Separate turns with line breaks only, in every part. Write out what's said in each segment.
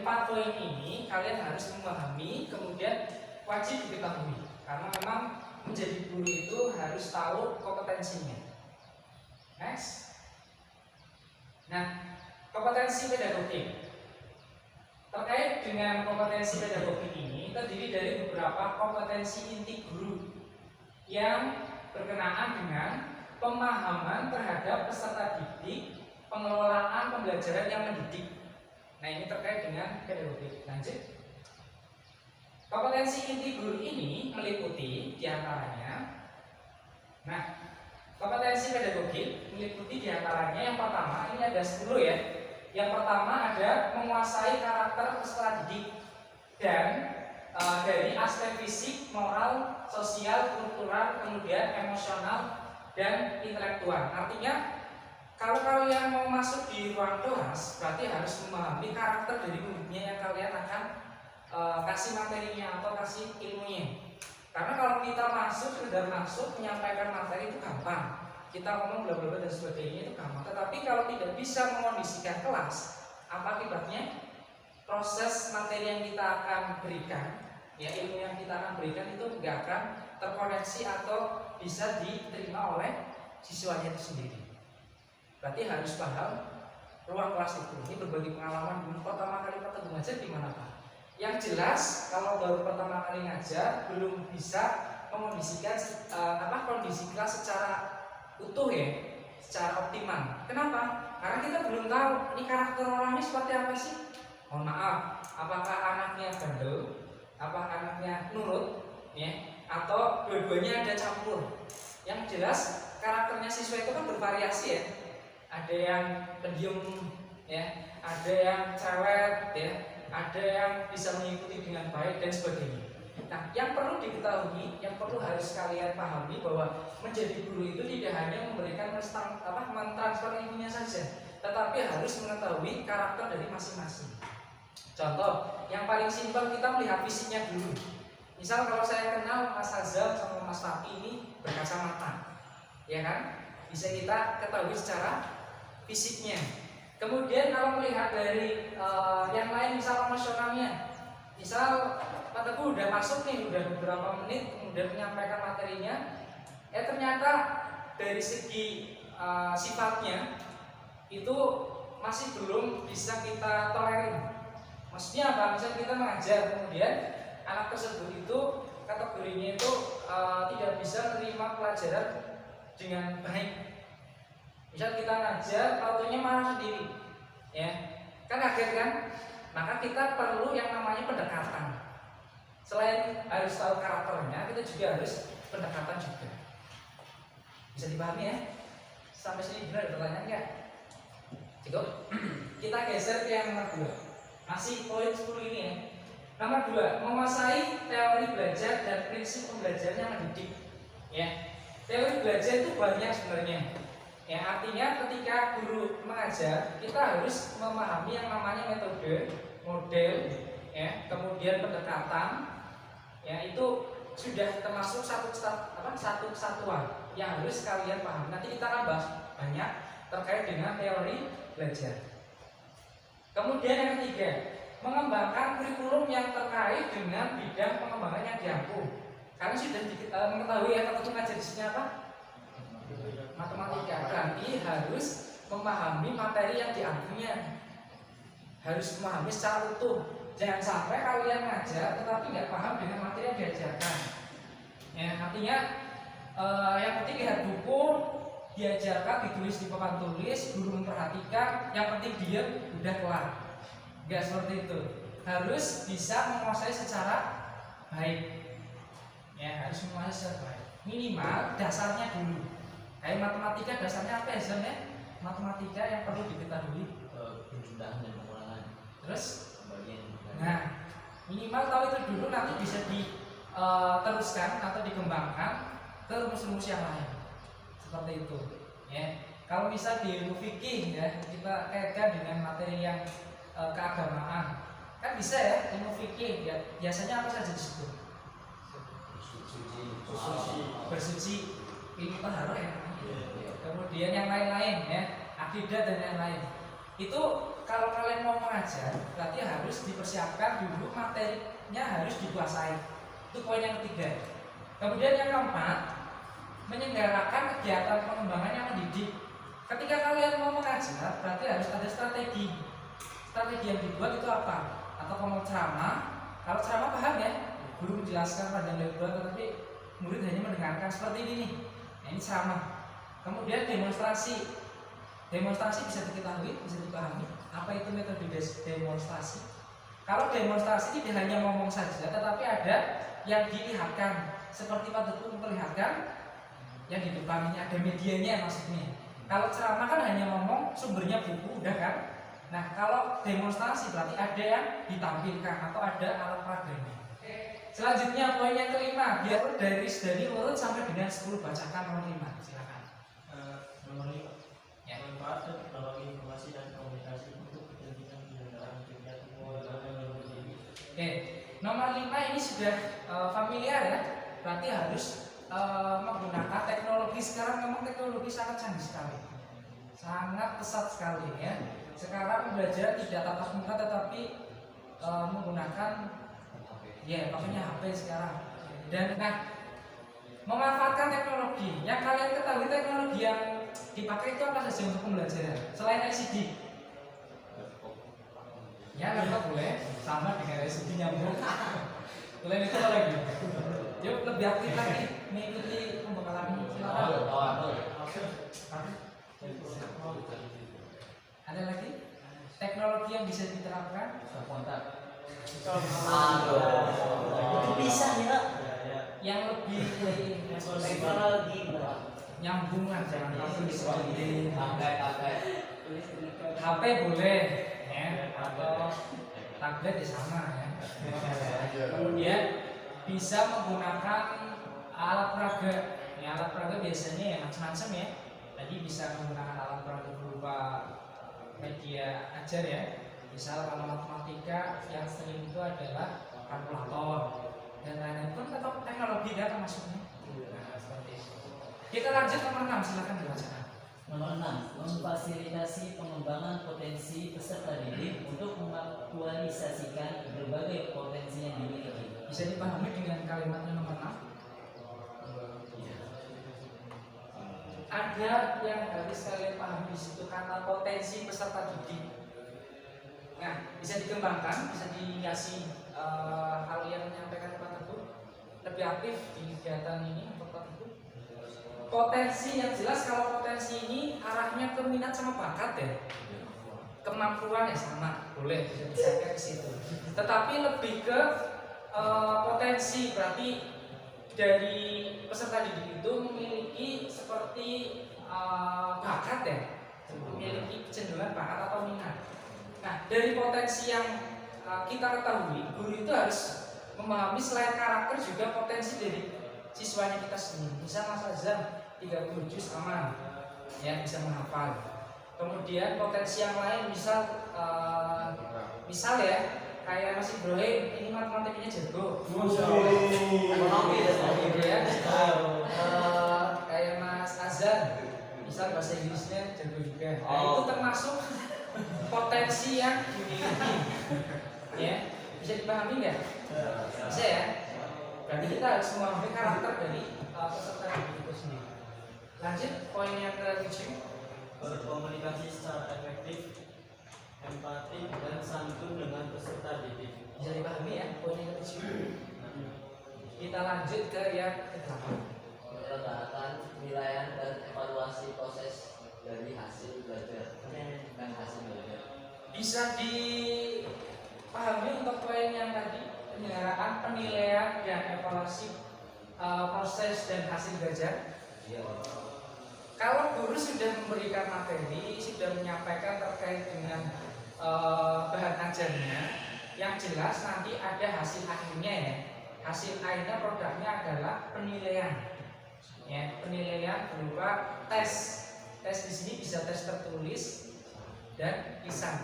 4 poin ini kalian harus memahami, kemudian wajib diketahui, karena memang menjadi guru itu harus tahu kompetensinya. Next. Nah, kompetensi pedagogik. Terkait dengan kompetensi pedagogik ini terdiri dari beberapa kompetensi inti guru yang berkenaan dengan pemahaman terhadap peserta didik, pengelolaan pembelajaran yang mendidik. Nah, ini terkait dengan pedagogik. Lanjut. Kompetensi inti guru ini meliputi diantaranya. Nah, kompetensi pedagogik meliputi diantaranya yang pertama, ini ada 10 ya. Yang pertama ada menguasai karakter peserta didik dan dari aspek fisik, moral, sosial, kultural, kemudian emosional dan intelektual. Artinya kalau kalian mau masuk di ruang kelas, berarti harus memahami karakter dari muridnya yang kalian akan kasih materinya atau kasih ilmunya. Karena kalau kita sekedar masuk menyampaikan materi itu gampang, kita ngomong bla bla bla dan sebagainya itu gampang. Tetapi kalau tidak bisa mengondisikan kelas, apa akibatnya? Proses materi yang kita akan berikan, ya ilmu yang kita akan berikan itu nggak akan terkoneksi atau bisa diterima oleh siswanya itu sendiri. Berarti harus paham ruang kelas itu. Ini berbagi pengalaman dulu pertama kali ketemu ngajar gimana Pak? Yang jelas kalau baru pertama kali ngajar belum bisa mengondisikan kondisi kelas secara utuh ya, secara optimal. Kenapa? Karena kita belum tahu ini karakter orangnya seperti apa sih. Mohon maaf, apakah anaknya bandel, apakah anaknya nurut, ya, atau dua-duanya ada campur. Yang jelas karakternya siswa itu kan bervariasi ya. Ada yang pendiam, ya, ada yang cerewet, ya, ada yang bisa mengikuti dengan baik dan sebagainya. Nah, yang perlu diketahui, yang perlu harus kalian pahami bahwa menjadi guru itu tidak hanya memberikan mentransfer ilmunya saja, tetapi harus mengetahui karakter dari masing-masing. Contoh, yang paling simpel kita melihat fisiknya dulu. Misal kalau saya kenal Mas Azam sama Mas Fafi ini berkacamata, ya kan? Bisa kita ketahui secara fisiknya. Kemudian kalau melihat dari yang lain, misal emosionalnya, misal Pak Teguh udah masuk nih, udah beberapa menit kemudian menyampaikan materinya, ternyata dari segi sifatnya itu masih belum bisa kita tolerir. Maksudnya apa? Misal kita mengajar, kemudian anak tersebut itu kategorinya itu tidak bisa menerima pelajaran dengan baik. Misal kita ngajar, taunya marah sendiri, ya kan kaget kan? Maka kita perlu yang namanya pendekatan. Selain harus tahu karakternya, kita juga harus pendekatan juga. Bisa dipahami ya? Sampai sini benar ada pertanyaan nggak? Cukup? Kita geser ke yang nomor 2. Masih poin 10 ini ya. Nomor 2, menguasai teori belajar dan prinsip pembelajaran yang mendidik. Ya, teori belajar itu banyak sebenarnya. Ya, artinya ketika guru mengajar, kita harus memahami yang namanya metode, model, ya, kemudian pendekatan. Ya, itu sudah termasuk satu kesatuan yang harus kalian pahami. Nanti kita akan bahas banyak terkait dengan teori belajar. Kemudian yang ketiga, mengembangkan kurikulum yang terkait dengan bidang pengembangan yang diampu. Karena sudah mengetahui ya tentu ngajar di sini apa? Matematika. Berarti harus memahami materi yang diampunya. Harus memahami secara utuh. Jangan sampai kalian ngajar tetapi nggak paham dengan materi yang diajarkan. Ya, artinya yang penting lihat buku, diajarkan, ditulis di papan tulis, guru memperhatikan, yang penting diam, udah kelar. Nggak seperti itu. Harus bisa menguasai secara baik. Ya, harus menguasai secara baik. Minimal dasarnya dulu. Kayak matematika dasarnya apa ya? Matematika yang perlu diketahui
penjumlahan dan pengulangan.
Terus
Pembagian.
nah, minimal tahu itu dulu, nanti bisa diteruskan atau dikembangkan ke rumus-rumus yang lain. Seperti itu. Ya. Kalau misal di ilmu fikih ya, kita kaitkan dengan materi yang keagamaan. Kan bisa ya, ilmu fikih ya, biasanya apa saja di situ? Bersuci, ini taharah ya. Kemudian yang lain-lain ya, akidah dan lain-lain. Itu kalau kalian mau mengajar, berarti harus dipersiapkan dulu materinya harus dikuasai. Itu poin yang ketiga. Kemudian yang keempat, menyelenggarakan kegiatan pengembangan yang mendidik. Ketika kalian mau mengajar, berarti harus ada strategi. Strategi yang dibuat itu apa? Atau kalau ceramah, kalau ceramah paham ya, guru menjelaskan panjang lebar, tetapi murid hanya mendengarkan seperti ini nih. Nah, ini ceramah. Kemudian demonstrasi. Demonstrasi bisa diketahui, bisa dipahami. Apa itu metode demonstrasi? Kalau demonstrasi tidak hanya ngomong saja, tetapi ada yang dilihatkan. Seperti Pak Teguh memperlihatkan yang di depan ini ada medianya maksudnya. Kalau ceramah kan hanya ngomong, sumbernya buku, udah kan? Nah, kalau demonstrasi berarti ada yang ditampilkan atau ada alat peraganya. Selanjutnya poin yang kelima, biar dari urut sampai dengan 10, bacakan nomor 5. Silakan.
Nomor 5.
Ya.
Manfaat teknologi informasi dan komunikasi untuk kepentingan penyelenggaraan kegiatan pengembangan yang tinggi.
Oke, nomor 5 ini sudah familiar ya. Berarti harus menggunakan teknologi. Sekarang memang teknologi sangat canggih sekali, sangat pesat sekali ya. Sekarang belajar tidak tatap muka tetapi menggunakan ya makanya HP sekarang. Dan memanfaatkan teknologi. Yang kalian ketahui teknologi yang dipakai itu apa saja untuk pembelajaran selain LCD? Ya laptop boleh, sama dengan LCD nyambung. Selain itu apa lagi? Yuk lebih aktif lagi mengikuti pembekalan ini. Silakan. Ada lagi teknologi yang bisa diterapkan?
Kontak.
Itu bisa ya.
Yang lebih
Teknologi
nyambung lah, jangan langsung disebutin.
Pakai.
HP boleh, ya, atau tablet ya sama ya. Kemudian bisa menggunakan alat peraga. Ya, alat peraga biasanya ya macam-macam ya. Tadi bisa menggunakan alat peraga berupa media ajar ya. Misal kalau matematika yang sering itu adalah kalkulator dan lain-lain pun tetap teknologi data masuknya. Nah, seperti itu. Kita lanjut nomor 6, silakan dibacakan.
Nomor 6, memfasilitasi pengembangan potensi peserta didik untuk mengaktualisasikan berbagai potensi yang dimiliki.
Bisa dipahami dengan kalimatnya nomor 6? Ada yang harus kalian pahami di situ, kata potensi peserta didik. Nah, bisa dikembangkan, bisa dikasih hal yang menyampaikan Pak Teguh lebih aktif di kegiatan ini untuk Pak Teguh. Potensi yang jelas, kalau potensi ini arahnya ke minat sama bakat ya, kemampuan ya sama, boleh bisa disampaikan ke situ. Tetapi lebih ke potensi, berarti dari peserta didik itu memiliki seperti bakat ya, memiliki kecenderungan bakat atau minat. Nah, dari potensi yang kita ketahui, guru itu harus memahami selain karakter juga potensi dari siswanya kita sendiri. Misal Mas Azam 30 juz aman, ya bisa menghafal. Kemudian potensi yang lain, misal ya kayak Mas Ibrahim ini matematikanya jago. Kemudian kayak Mas Azam, misal bahasa Inggrisnya jago juga. Nah, itu termasuk potensi yang dimiliki, ya bisa dipahami nggak? Bisa ya. Berarti kita harus memahami karakter dari peserta didik itu sendiri. Lanjut poin yang ke-7,
Berkomunikasi secara efektif, empati dan santun dengan peserta didik.
bisa dipahami ya poin yang ke-7. Kita lanjut ke yang ke-8.
Menyelenggarakan penilaian dan evaluasi proses dari hasil belajar dan hasil belajar.
Bisa dipahami untuk poin yang tadi, penyelenggaraan penilaian dan evaluasi proses dan hasil belajar. Kalau guru sudah memberikan materi, sudah menyampaikan terkait dengan bahan ajarnya, yang jelas nanti ada hasil akhirnya ya. Hasil akhirnya produknya adalah penilaian. Ya, penilaian berupa tes. Tes di sini bisa tes tertulis dan lisan.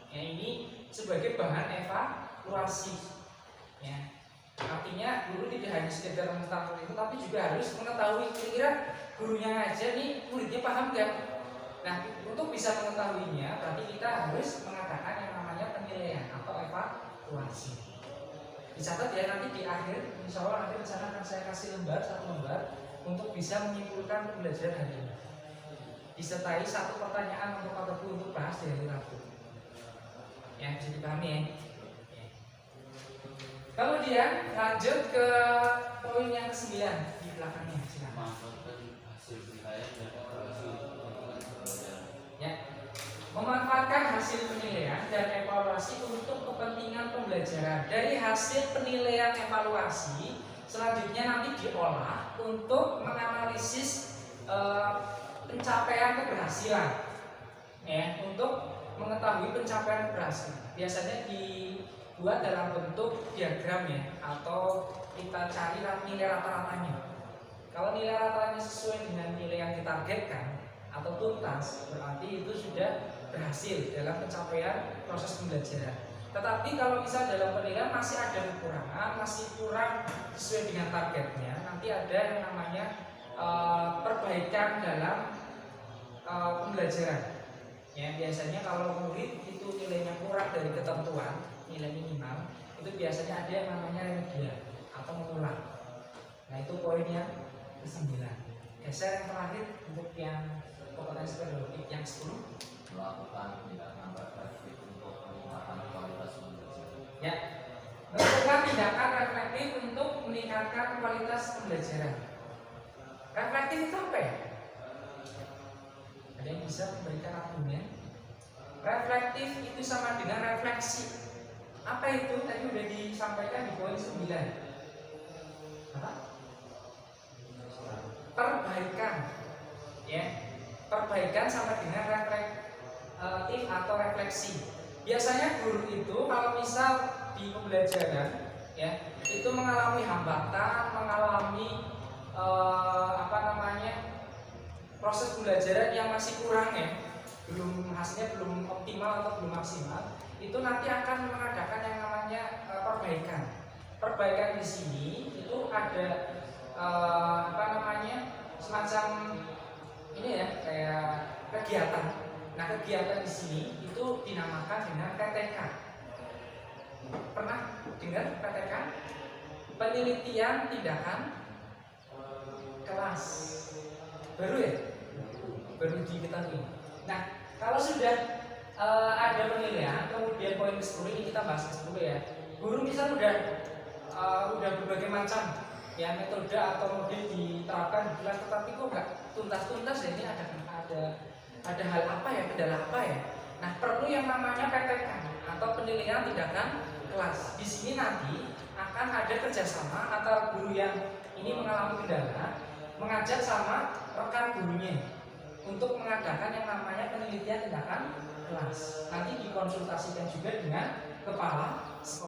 Ya, ini sebagai bahan evaluasi. Ya. Artinya guru tidak hanya sekedar mengetahui itu, tapi juga harus mengetahui kira-kira gurunya ngajar nih muridnya paham nggak? Nah, untuk bisa mengetahuinya berarti kita harus mengadakan yang namanya penilaian atau evaluasi. Dicatat ya, nanti di akhir insya Allah nanti rencana akan saya kasih satu lembar untuk bisa menyimpulkan pembelajaran hari ini, disertai satu pertanyaan untuk Pak Teguh untuk bahas di hari Rabu. Ya, bisa dipahami ya. Kemudian lanjut ke poin yang ke-9 di belakangnya. Silakan. Ya, memanfaatkan hasil penilaian dan evaluasi untuk kepentingan pembelajaran. Dari hasil penilaian evaluasi, selanjutnya nanti diolah untuk menganalisis pencapaian keberhasilan. Ya, untuk mengetahui pencapaian keberhasilan. Biasanya dibuat dalam bentuk diagram ya, atau kita cari nilai rata-ratanya. Kalau nilai rata-ratanya sesuai dengan nilai yang ditargetkan atau tuntas, berarti itu sudah berhasil dalam pencapaian proses pembelajaran. Tetapi kalau misal dalam penilaian masih ada kekurangan, masih kurang sesuai dengan targetnya, nanti ada yang namanya perbaikan dalam pembelajaran. Ya, biasanya kalau murid itu nilainya kurang dari ketentuan nilai minimal, itu biasanya ada yang namanya remedial atau mengulang. Nah, itu poin yang ke-9. Geser yang terakhir untuk yang kompetensi pedagogik yang 10.
Melakukan tindakan reflektif untuk meningkatkan kualitas pembelajaran.
Ya, melakukan tindakan reflektif untuk meningkatkan kualitas pembelajaran. Reflektif itu apa ya? Ada yang bisa memberikan argumen? Reflektif itu sama dengan refleksi. Apa itu? Tadi sudah disampaikan di poin 9. Apa? Perbaikan. Ya, perbaikan sama dengan reflektif atau refleksi. Biasanya guru itu kalau misal di pembelajaran, ya, itu mengalami hambatan, mengalami proses pembelajaran yang masih kurang ya, hasilnya belum optimal atau belum maksimal, itu nanti akan mengadakan yang namanya perbaikan. Perbaikan di sini itu ada semacam ini ya, kayak kegiatan. Nah, kegiatan di sini itu dinamakan dengan PTK. Pernah dengar PTK? Penelitian tindakan kelas. Baru ya? Baru diketahui. Nah, kalau sudah ada penilaian, kemudian poin ke-10 ini kita bahas ke-10 ya. Guru misal udah berbagai macam ya metode atau model diterapkan di kelas, tetapi kok nggak tuntas-tuntas ya, ini ada hal apa ya, kendala apa ya. Nah, perlu yang namanya PTK atau penilaian tindakan kelas. Di sini nanti akan ada kerjasama antara guru yang ini mengalami kendala, mengajak sama rekan gurunya untuk mengadakan yang namanya penelitian tindakan kelas. Nanti dikonsultasikan juga dengan kepala sekolah.